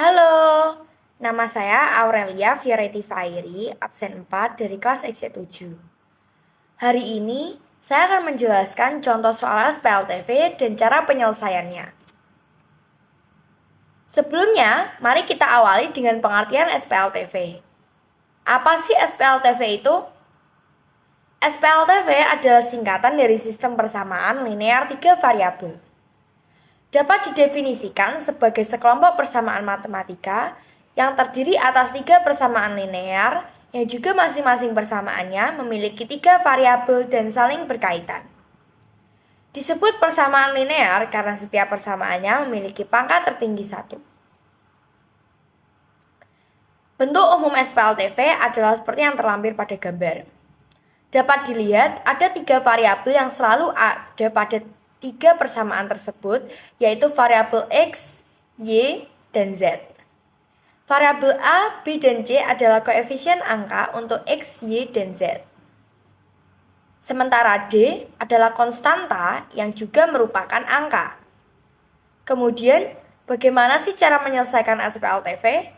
Halo, nama saya Aurelia Fioretti Fairi, absen 4 dari kelas XC7. Hari ini, saya akan menjelaskan contoh soal SPLTV dan cara penyelesaiannya. Sebelumnya, mari kita awali dengan pengertian SPLTV. Apa sih SPLTV itu? SPLTV adalah singkatan dari sistem persamaan linear 3 variabel. Dapat didefinisikan sebagai sekelompok persamaan matematika yang terdiri atas 3 persamaan linear yang juga masing-masing persamaannya memiliki 3 variabel dan saling berkaitan. Disebut persamaan linear karena setiap persamaannya memiliki pangkat tertinggi 1. Bentuk umum SPLTV adalah seperti yang terlampir pada gambar. Dapat dilihat ada 3 variabel yang selalu ada pada 3 persamaan tersebut, yaitu variabel X, Y, dan Z. Variabel A, B, dan C adalah koefisien angka untuk X, Y, dan Z. Sementara D adalah konstanta yang juga merupakan angka. Kemudian, bagaimana sih cara menyelesaikan SPLTV?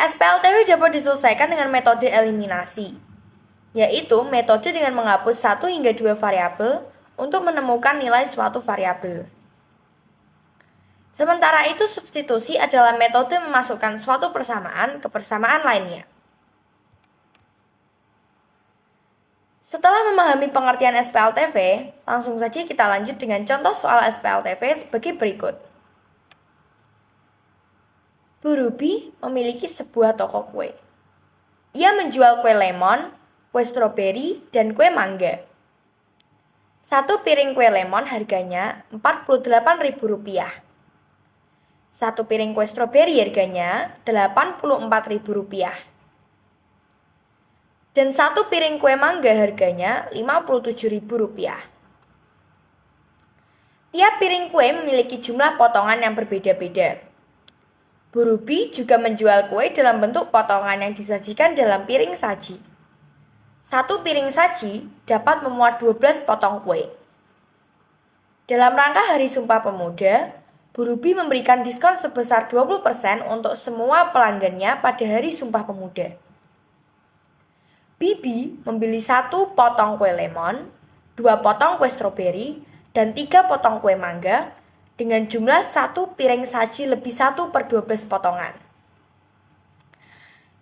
SPLTV dapat diselesaikan dengan metode eliminasi, yaitu metode dengan menghapus 1 hingga 2 variabel untuk menemukan nilai suatu variabel. Sementara itu, substitusi adalah metode memasukkan suatu persamaan ke persamaan lainnya. Setelah memahami pengertian SPLTV, langsung saja kita lanjut dengan contoh soal SPLTV sebagai berikut. Bu Ruby memiliki sebuah toko kue. Ia menjual kue lemon, kue stroberi, dan kue mangga. Satu piring kue lemon harganya Rp48.000. Satu piring kue stroberi harganya Rp84.000. Dan satu piring kue mangga harganya Rp57.000. Tiap piring kue memiliki jumlah potongan yang berbeda-beda. Bu Ruby juga menjual kue dalam bentuk potongan yang disajikan dalam piring saji. Satu piring saji dapat memuat 12 potong kue. Dalam rangka Hari Sumpah Pemuda, Bu Ruby memberikan diskon sebesar 20% untuk semua pelanggannya pada Hari Sumpah Pemuda. Bibi membeli 1 potong kue lemon, 2 potong kue stroberi, dan 3 potong kue mangga dengan jumlah 1 piring saji lebih 1/12 potongan.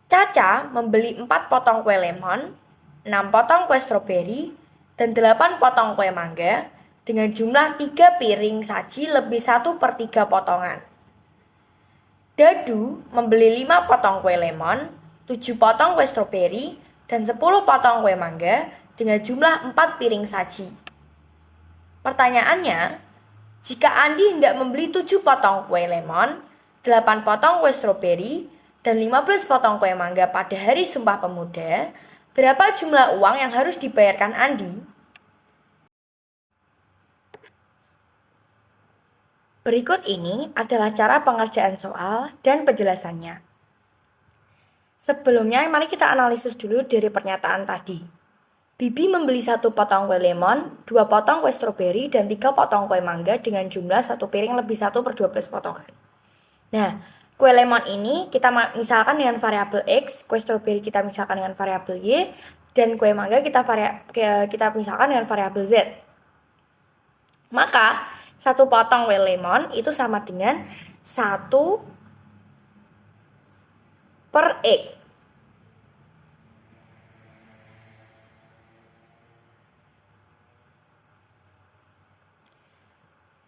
Caca membeli 4 potong kue lemon, 6 potong kue stroberi, dan 8 potong kue mangga dengan jumlah 3 piring saji lebih 1/3 potongan. Dadu membeli 5 potong kue lemon, 7 potong kue stroberi, dan 10 potong kue mangga dengan jumlah 4 piring saji. Pertanyaannya, jika Andi hendak membeli 7 potong kue lemon, 8 potong kue stroberi, dan 15 potong kue mangga pada Hari Sumpah Pemuda, berapa jumlah uang yang harus dibayarkan Andi? Berikut ini adalah cara pengerjaan soal dan penjelasannya. Sebelumnya, mari kita analisis dulu dari pernyataan tadi. Bibi membeli 1 potong kue lemon, 2 potong kue stroberi, dan 3 potong kue mangga dengan jumlah 1 piring lebih 1/12 potongan. Nah, kue lemon ini kita misalkan dengan variabel X, kue stroberi kita misalkan dengan variabel Y, dan kue mangga kita misalkan dengan variabel Z. Maka, 1 potong kue lemon itu sama dengan 1/X.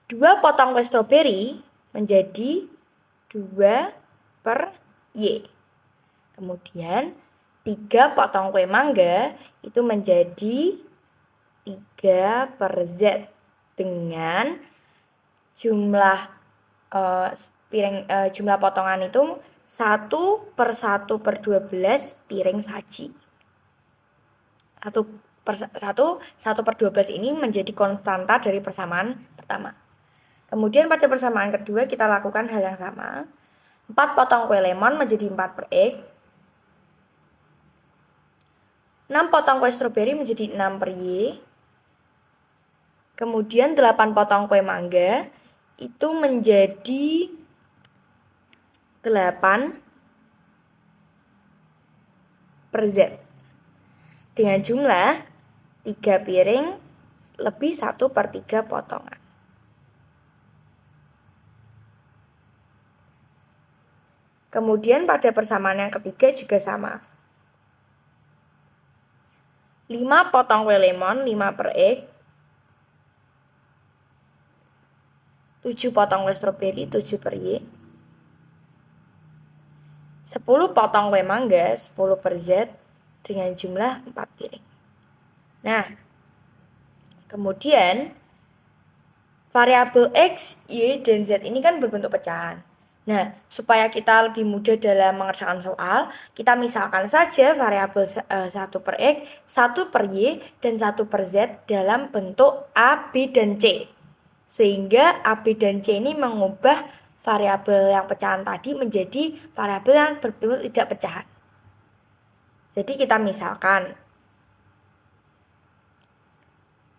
2 potong kue stroberi menjadi 2/Y. Kemudian 3 potong kue mangga itu menjadi 3/Z dengan jumlah jumlah potongan itu 1/1/12 piring saji. 1/12 ini menjadi konstanta dari persamaan pertama. Kemudian pada persamaan kedua kita lakukan hal yang sama. 4 potong kue lemon menjadi 4/X. 6 potong kue stroberi menjadi 6/Y. Kemudian 8 potong kue mangga itu menjadi 8 per Z dengan jumlah 3 piring lebih 1/3 potongan. Kemudian pada persamaan yang ketiga juga sama. 5 potong kue lemon 5 per X, 7 potong kue stroberi 7 per Y, 10 potong kue mangga 10 per Z dengan jumlah 4 piring. Nah, kemudian variabel X, Y, dan Z ini kan berbentuk pecahan. Nah, supaya kita lebih mudah dalam mengerjakan soal, kita misalkan saja variabel 1 per X, 1 per Y, dan 1 per Z dalam bentuk A, B, dan C. Sehingga A, B, dan C ini mengubah variabel yang pecahan tadi menjadi variabel yang berbentuk tidak pecahan. Jadi kita misalkan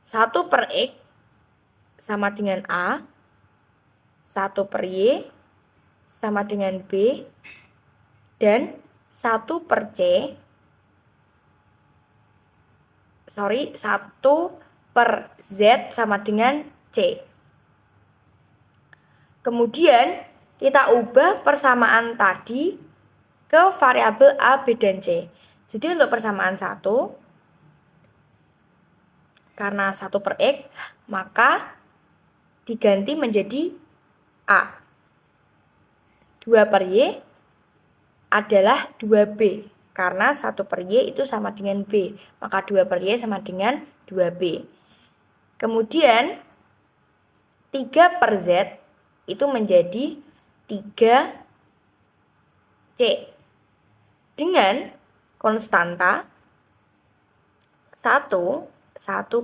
1 per X sama dengan A, 1 per Y sama dengan B, dan 1 per Z sama dengan C. Kemudian kita ubah persamaan tadi ke variabel A, B, dan C. Jadi untuk persamaan 1, karena 1 per X, maka diganti menjadi A. 2 per Y adalah 2B. Karena 1 per Y itu sama dengan B. Maka 2 per Y sama dengan 2B. Kemudian 3 per Z itu menjadi 3C. Dengan konstanta 1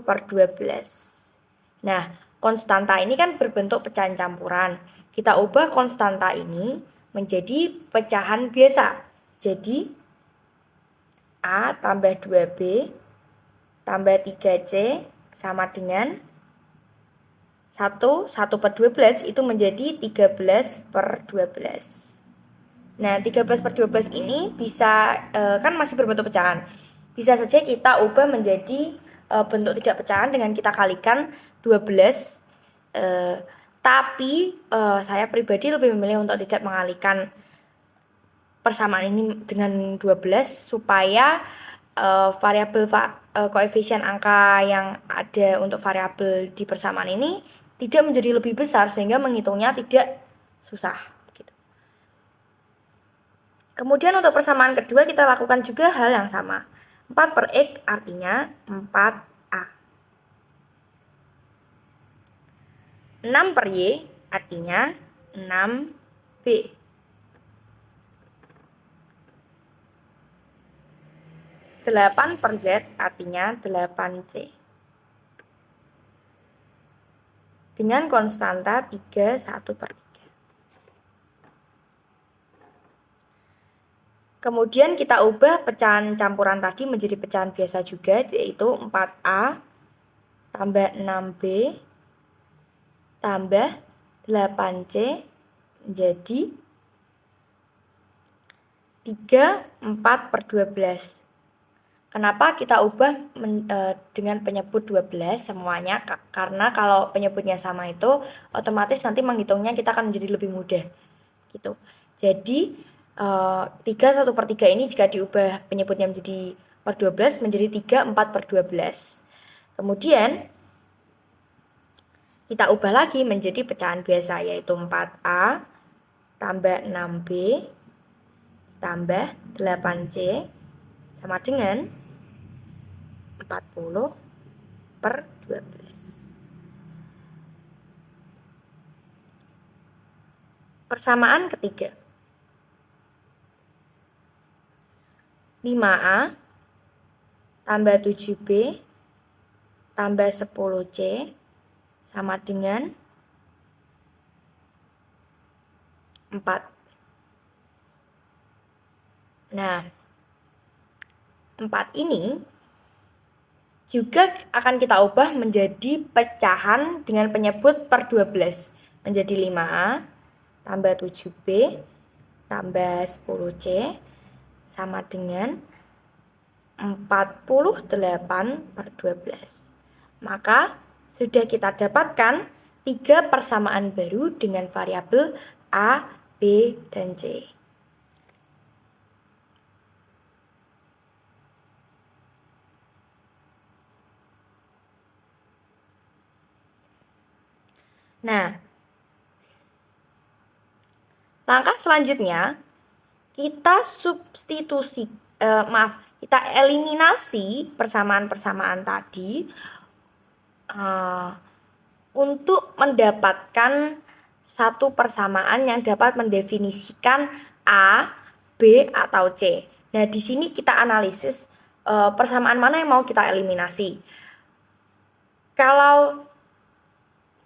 per 12. Nah, konstanta ini kan berbentuk pecahan campuran. Kita ubah konstanta ini menjadi pecahan biasa. Jadi, A tambah 2B tambah 3C sama dengan 1 per 12 itu menjadi 13 per 12. Nah, 13 per 12 ini bisa, kan masih berbentuk pecahan. Bisa saja kita ubah menjadi bentuk tidak pecahan dengan kita kalikan 12. Tapi saya pribadi lebih memilih untuk tidak mengalihkan persamaan ini dengan 12 supaya variabel koefisien angka yang ada untuk variabel di persamaan ini tidak menjadi lebih besar sehingga menghitungnya tidak susah. Gitu. Kemudian untuk persamaan kedua kita lakukan juga hal yang sama. 4 per X artinya 4A. 6 per Y artinya 6B. 8 per Z artinya 8C. Dengan konstanta 3, 1 per 3. Kemudian kita ubah pecahan campuran tadi menjadi pecahan biasa juga, yaitu 4A tambah 6B tambah 8C menjadi 3, 4 per 12. Kenapa kita ubah dengan penyebut 12 semuanya? Karena kalau penyebutnya sama itu, otomatis nanti menghitungnya kita akan menjadi lebih mudah. Gitu. Jadi, 3, 1 per 3 ini jika diubah penyebutnya menjadi per 12, menjadi 3, 4 per 12. Kemudian, kita ubah lagi menjadi pecahan biasa, yaitu 4A tambah 6B tambah 8C sama dengan 40 per 12. Persamaan ketiga. 5A tambah 7B tambah 10C sama dengan 4. Nah, 4 ini juga akan kita ubah menjadi pecahan dengan penyebut per 12. Menjadi 5A tambah 7B tambah 10C sama dengan 48/12. Maka sudah kita dapatkan 3 persamaan baru dengan variabel A, B, dan C. Nah, langkah selanjutnya kita kita eliminasi persamaan-persamaan tadi untuk mendapatkan satu persamaan yang dapat mendefinisikan A, B, atau C. Nah, di sini kita analisis persamaan mana yang mau kita eliminasi.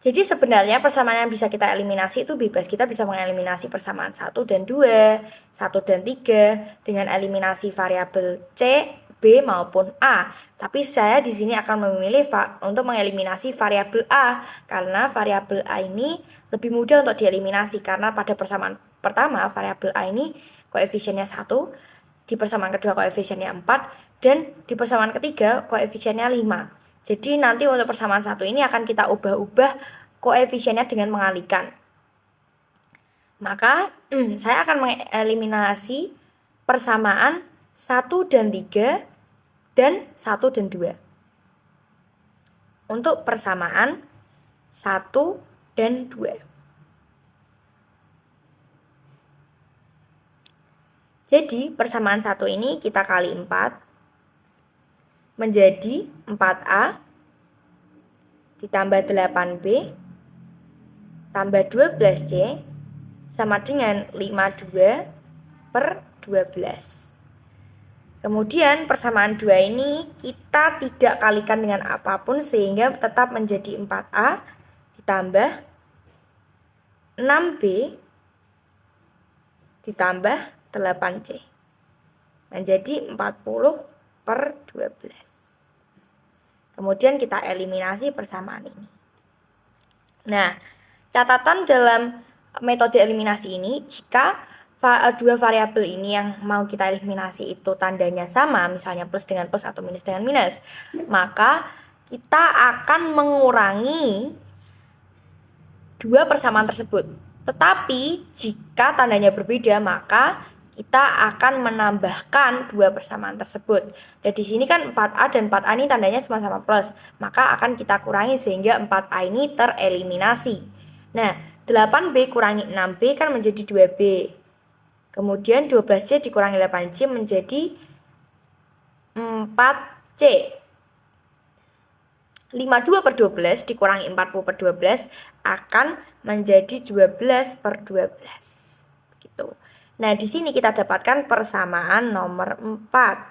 Jadi sebenarnya persamaan yang bisa kita eliminasi itu bebas. Kita bisa mengeliminasi persamaan 1 dan 2, 1 dan 3 dengan eliminasi variabel C, B maupun A. Tapi saya di sini akan memilih untuk mengeliminasi variabel A karena variabel A ini lebih mudah untuk dieliminasi karena pada persamaan pertama variabel A ini koefisiennya 1, di persamaan kedua koefisiennya 4 dan di persamaan ketiga koefisiennya 5. Jadi nanti untuk persamaan 1 ini akan kita ubah-ubah koefisiennya dengan mengalikan. Maka saya akan mengeliminasi persamaan 1 dan 3 dan 1 dan 2. Untuk persamaan 1 dan 2. Jadi persamaan 1 ini kita kali 4 menjadi 4A ditambah 8B tambah 12C sama dengan 52/12. Kemudian persamaan 2 ini kita tidak kalikan dengan apapun sehingga tetap menjadi 4A ditambah 6B ditambah 8C menjadi 40/12. Kemudian kita eliminasi persamaan ini. Nah, catatan dalam metode eliminasi ini, jika dua variabel ini yang mau kita eliminasi itu tandanya sama, misalnya plus dengan plus atau minus dengan minus, maka kita akan mengurangi dua persamaan tersebut. Tetapi jika tandanya berbeda, maka kita akan menambahkan dua persamaan tersebut. Dan di sini kan 4A dan 4A ini tandanya sama-sama plus, maka akan kita kurangi sehingga 4A ini tereliminasi. Nah, 8B kurangi 6B kan menjadi 2B. Kemudian 12C dikurangi 8C menjadi 4C. 52/12 dikurangi 40/12 akan menjadi 12/12. Gitu. Nah, di sini kita dapatkan persamaan nomor 4.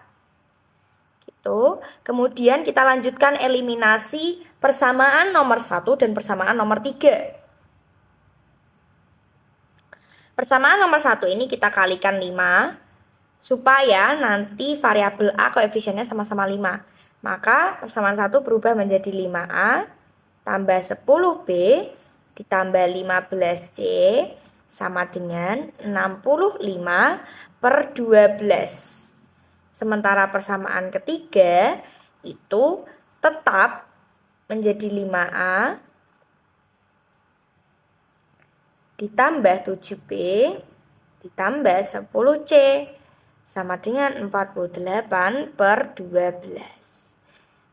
Gitu. Kemudian kita lanjutkan eliminasi persamaan nomor 1 dan persamaan nomor 3. Persamaan nomor 1 ini kita kalikan 5 supaya nanti variabel A koefisiennya sama-sama 5. Maka persamaan 1 berubah menjadi 5A tambah 10B ditambah 15C sama dengan 65/12. Sementara persamaan ketiga itu tetap menjadi 5A ditambah 7B ditambah 10C sama dengan 48/12.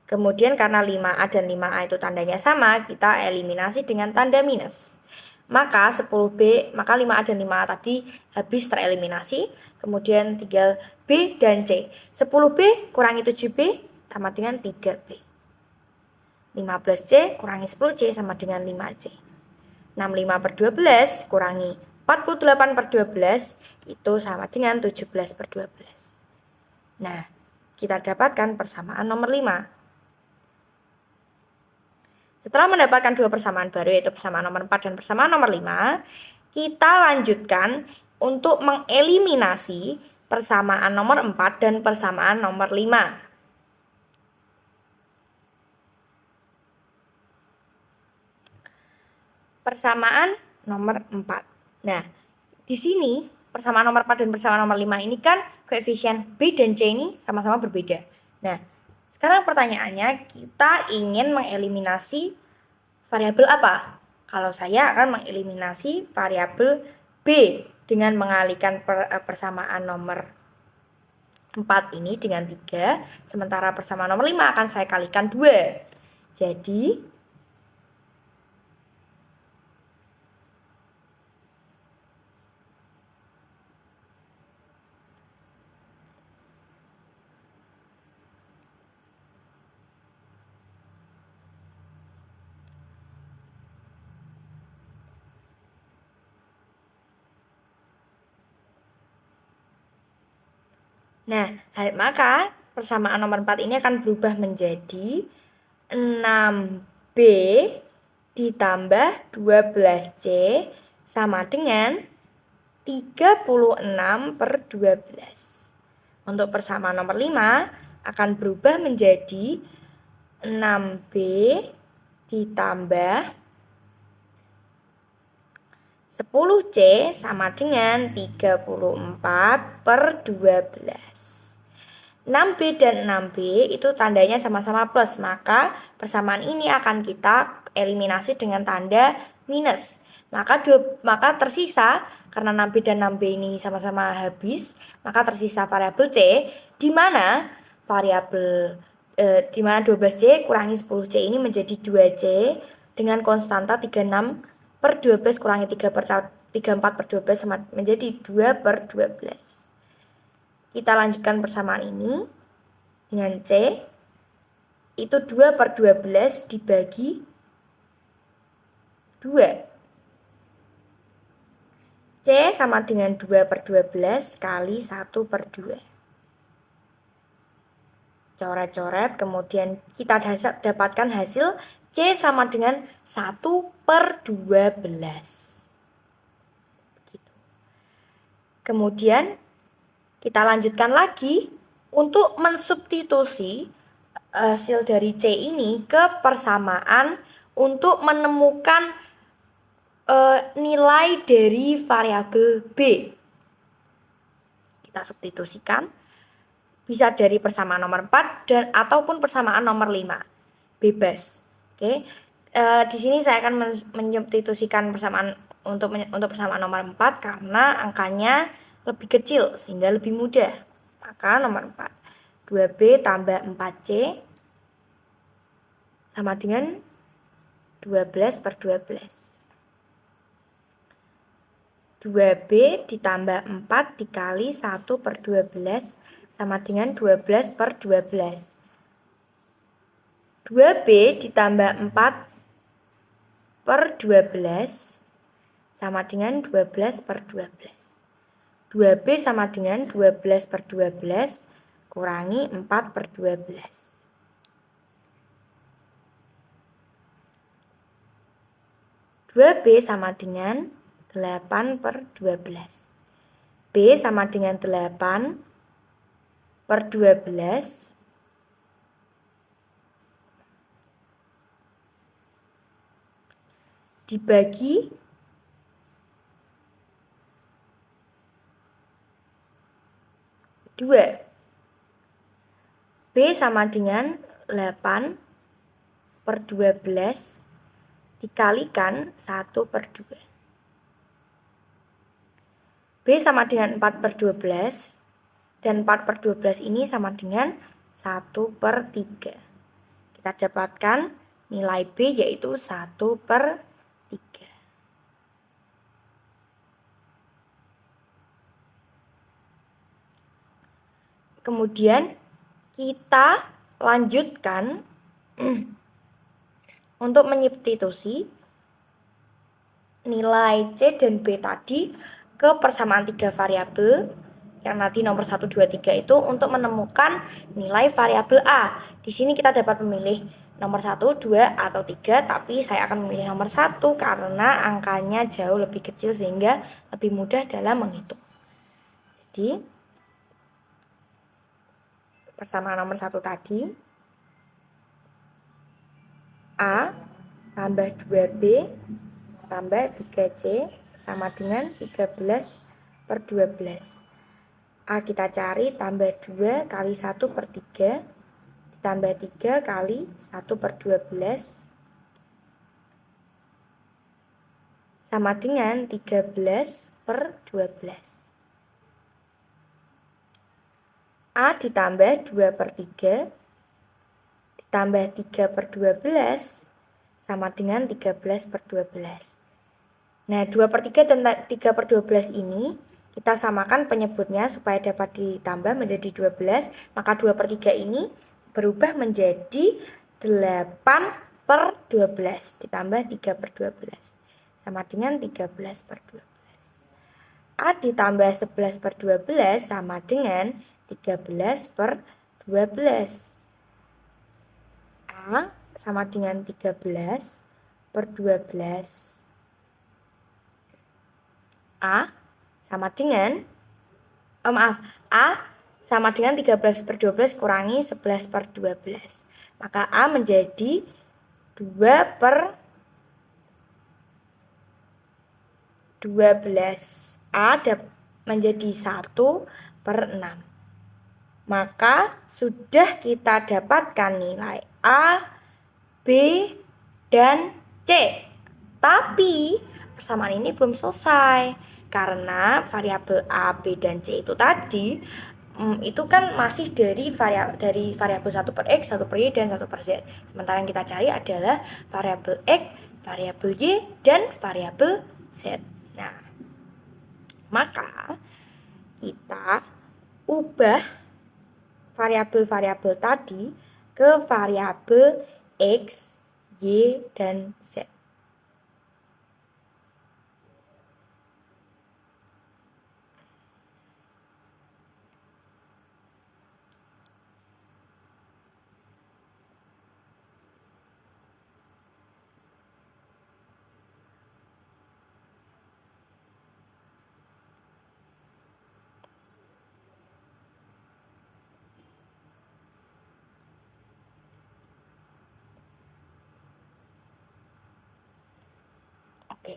Kemudian karena 5A dan 5A itu tandanya sama, kita eliminasi dengan tanda minus. Maka 5A dan 5A tadi habis tereliminasi. Kemudian tinggal B dan C. 10B kurangi 7B sama dengan 3B. 15C kurangi 10C sama dengan 5C. 65/12 kurangi 48/12 itu sama dengan 17/12. Nah, kita dapatkan persamaan nomor 5. Setelah mendapatkan dua persamaan baru, yaitu persamaan nomor 4 dan persamaan nomor 5, kita lanjutkan untuk mengeliminasi persamaan nomor 4 dan persamaan nomor 5. Persamaan nomor 4. Nah, di sini persamaan nomor 4 dan persamaan nomor 5 ini kan koefisien B dan C ini sama-sama berbeda. Nah, sekarang pertanyaannya, kita ingin mengeliminasi variabel apa? Kalau saya akan mengeliminasi variabel B dengan mengalihkan persamaan nomor 4 ini dengan 3, sementara persamaan nomor 5 akan saya kalikan 2. Jadi, maka persamaan nomor 4 ini akan berubah menjadi 6B ditambah 12C sama dengan 36/12. Untuk persamaan nomor 5 akan berubah menjadi 6B ditambah 10C sama dengan 34/12. 6B dan 6B itu tandanya sama-sama plus, maka persamaan ini akan kita eliminasi dengan tanda minus. Maka tersisa, karena 6B dan 6B ini sama-sama habis, maka tersisa variabel C, di mana 12C kurangi 10C ini menjadi 2C dengan konstanta 36/12 kurangi 34/12 sama menjadi 2/12. Kita lanjutkan persamaan ini dengan C, itu 2/12 dibagi 2. C sama dengan 2/12 kali 1/2. Coret-coret, kemudian kita dapatkan hasil C sama dengan 1/12. Kemudian kita lanjutkan lagi untuk mensubstitusi hasil dari C ini ke persamaan untuk menemukan nilai dari variabel B. Kita substitusikan, bisa dari persamaan nomor 4 dan ataupun persamaan nomor 5. Bebas. Oke. Di sini saya akan mensubstitusikan persamaan untuk persamaan nomor 4 karena angkanya lebih kecil sehingga lebih mudah. Maka nomor 4, 2B tambah 4C sama dengan 12/12. 2B ditambah 4 dikali 1/12 sama dengan 12/12. 2B ditambah 4/12 sama dengan 12/12. 2B sama dengan 12/12 kurangi 4/12. 2B sama dengan 8/12. B sama dengan 8/12 dibagi 2. B sama dengan 8/12 dikalikan 1/2. B sama dengan 4/12 dan 4/12 ini sama dengan 1/3. Kita dapatkan nilai B yaitu 1/3. Kemudian kita lanjutkan untuk menyubstitusi nilai C dan B tadi ke persamaan 3 variabel yang nanti nomor 1, 2, 3 itu untuk menemukan nilai variabel A. Di sini kita dapat memilih nomor 1, 2, atau 3, tapi saya akan memilih nomor 1 karena angkanya jauh lebih kecil sehingga lebih mudah dalam menghitung. Jadi persamaan nomor 1 tadi, A tambah 2B tambah 3C sama dengan 13/12. per 12. A kita cari, tambah 2 kali 1 per 3, ditambah 3 kali 1 per 12, sama dengan 13 per 12. A ditambah 2 per 3, ditambah 3 per 12, sama dengan 13 per 12. Nah, 2 per 3 dan 3 per 12 ini kita samakan penyebutnya supaya dapat ditambah menjadi 12. Maka 2 per 3 ini berubah menjadi 8 per 12. Ditambah 3 per 12. Sama dengan 13 per 12. A ditambah 11 per 12 sama dengan 13 per 12. A sama dengan 13 per 12. A sama dengan A sama dengan 13 per 12 kurangi 11 per 12. Maka A menjadi 2 per 12. A menjadi 1 per 6. Maka sudah kita dapatkan nilai A, B, dan C. Tapi persamaan ini belum selesai. Karena variabel A, B, dan C itu tadi itu kan masih dari variabel 1 per X, 1 per Y, dan 1 per Z. Sementara yang kita cari adalah variabel X, variabel Y, dan variabel Z. Nah, maka kita ubah variabel-variabel tadi ke variabel X, Y, dan Z. Oke.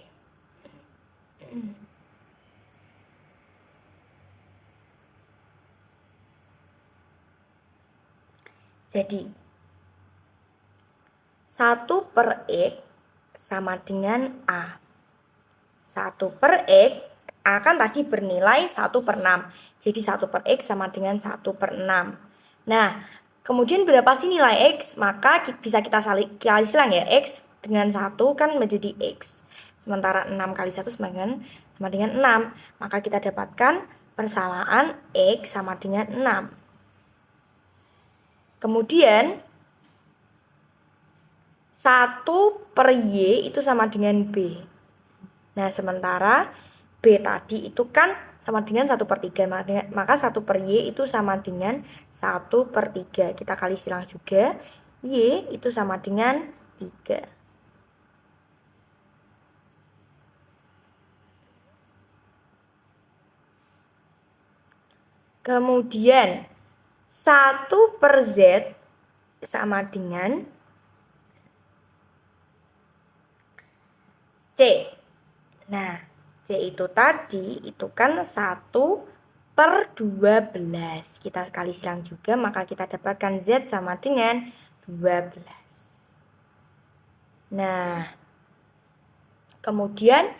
Jadi 1 per X sama dengan A. 1 per X, A kan tadi bernilai 1 per 6. Jadi 1 per X sama dengan 1 per 6. Nah, kemudian berapa sih nilai X? Maka bisa kita kali silang ya. X dengan 1 kan menjadi X. Sementara 6 kali 1 sama dengan 6. Maka kita dapatkan persamaan X sama dengan 6. Kemudian 1 per Y itu sama dengan B. Nah, sementara B tadi itu kan sama dengan 1 per 3. Maka 1 per Y itu sama dengan 1 per 3. Kita kali silang juga. Y itu sama dengan 3. Kemudian 1 per Z sama dengan C. Nah, C itu tadi itu kan 1 per 12. Kita kali silang juga, maka kita dapatkan Z sama dengan 12. Nah, kemudian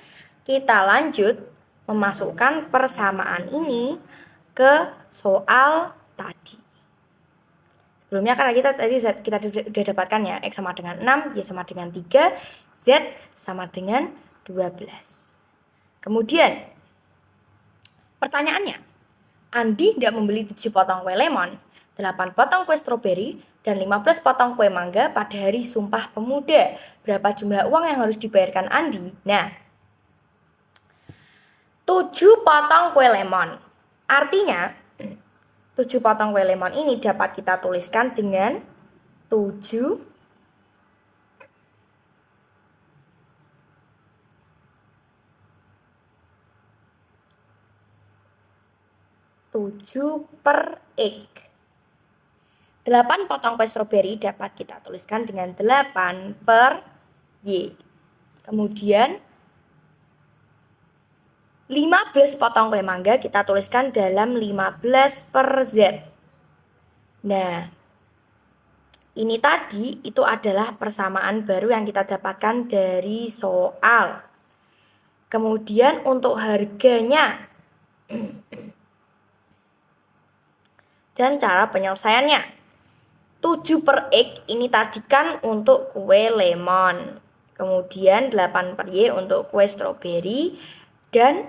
kita lanjut memasukkan persamaan ini ke soal tadi. Sebelumnya kan kita sudah dapatkan ya, X sama dengan 6, Y sama dengan 3, Z sama dengan 12. Kemudian, pertanyaannya, Andi tidak membeli 7 potong kue lemon, 8 potong kue stroberi, dan 15 potong kue mangga pada hari Sumpah Pemuda. Berapa jumlah uang yang harus dibayarkan Andi? Nah, 7 potong kue lemon. Artinya, 7 potong kue lemon ini dapat kita tuliskan dengan 7 per X. 8 potong kue stroberi dapat kita tuliskan dengan 8 per Y. Kemudian 15 potong kue mangga kita tuliskan dalam 15 per Z. Nah, ini tadi itu adalah persamaan baru yang kita dapatkan dari soal. Kemudian untuk harganya dan cara penyelesaiannya. 7 per X ini tadi kan untuk kue lemon. Kemudian 8 per Y untuk kue stroberi. Dan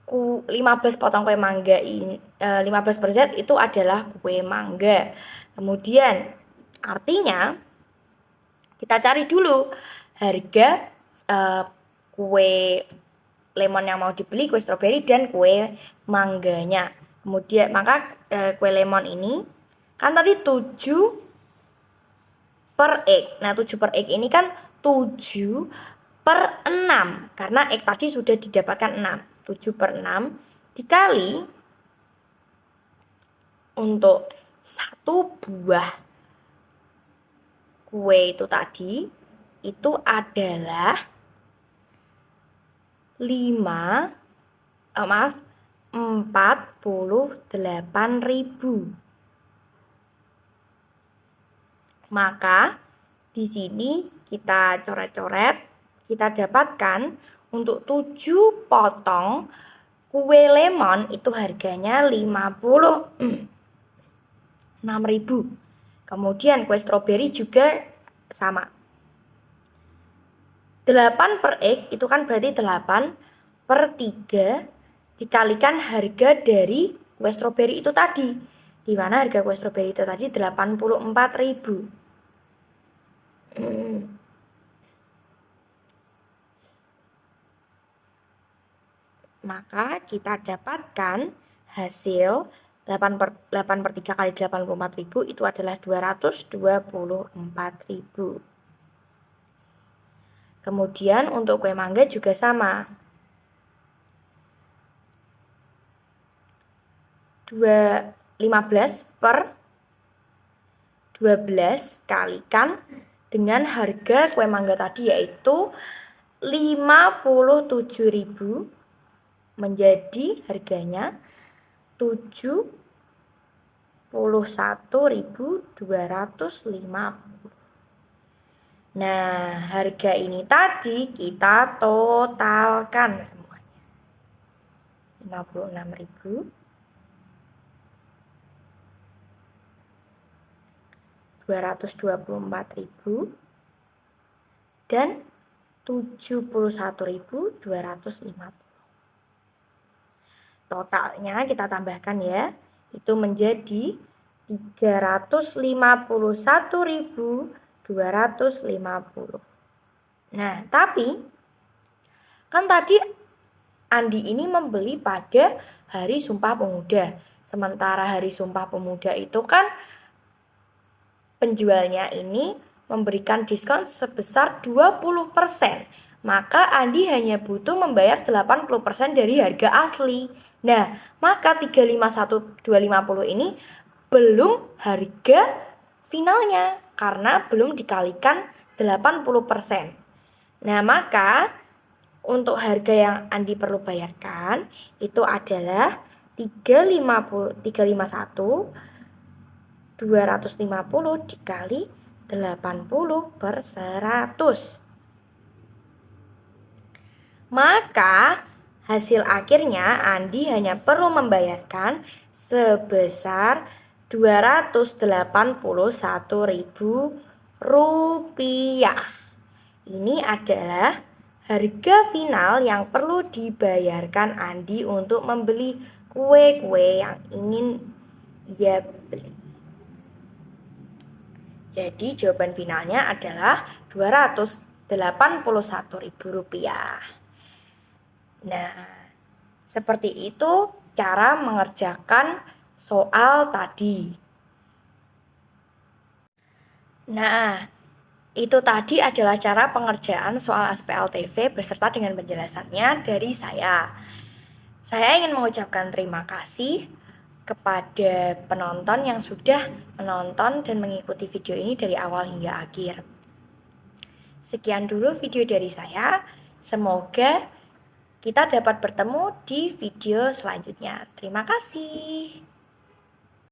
15 potong kue mangga ini, 15 per Z itu adalah kue mangga. Kemudian artinya kita cari dulu harga kue lemon yang mau dibeli, kue stroberi dan kue mangganya. Kemudian maka kue lemon ini kan tadi 7 per X. Nah 7 per X ini kan 7 per 6 karena X tadi sudah didapatkan 6. 7 per 6 dikali untuk satu buah kue itu tadi itu adalah 48.000. Maka di sini kita coret-coret, kita dapatkan untuk 7 potong kue lemon itu harganya 56.000. Kemudian kue stroberi juga sama. 8 per X itu kan berarti 8 per 3 dikalikan harga dari kue stroberi itu tadi. Di mana harga kue stroberi itu tadi 84.000. Maka kita dapatkan hasil 8 per 3 kali 84.000 itu adalah 224.000. Kemudian untuk kue mangga juga sama. 15 per 12 kalikan dengan harga kue mangga tadi yaitu 57.000 menjadi harganya 71.250. Nah, harga ini tadi kita totalkan semuanya. 56.000 224.000 dan 71.250. Totalnya kita tambahkan ya, itu menjadi 351.250. Nah, tapi kan tadi Andi ini membeli pada Hari Sumpah Pemuda. Sementara Hari Sumpah Pemuda itu kan penjualnya ini memberikan diskon sebesar 20%. Maka Andi hanya butuh membayar 80% dari harga asli. Nah, maka 351.250 ini belum harga finalnya karena belum dikalikan 80%. Nah, maka untuk harga yang Andi perlu bayarkan itu adalah 351.250 dikali 80 per 100. Maka hasil akhirnya Andi hanya perlu membayarkan sebesar 281.000 rupiah. Ini adalah harga final yang perlu dibayarkan Andi untuk membeli kue-kue yang ingin ia beli. Jadi jawaban finalnya adalah 281.000 rupiah. Nah, seperti itu cara mengerjakan soal tadi. Nah, itu tadi adalah cara pengerjaan soal SPLTV beserta dengan penjelasannya dari saya. Saya ingin mengucapkan terima kasih kepada penonton yang sudah menonton dan mengikuti video ini dari awal hingga akhir. Sekian dulu video dari saya. Semoga Kita dapat bertemu di video selanjutnya. Terima kasih.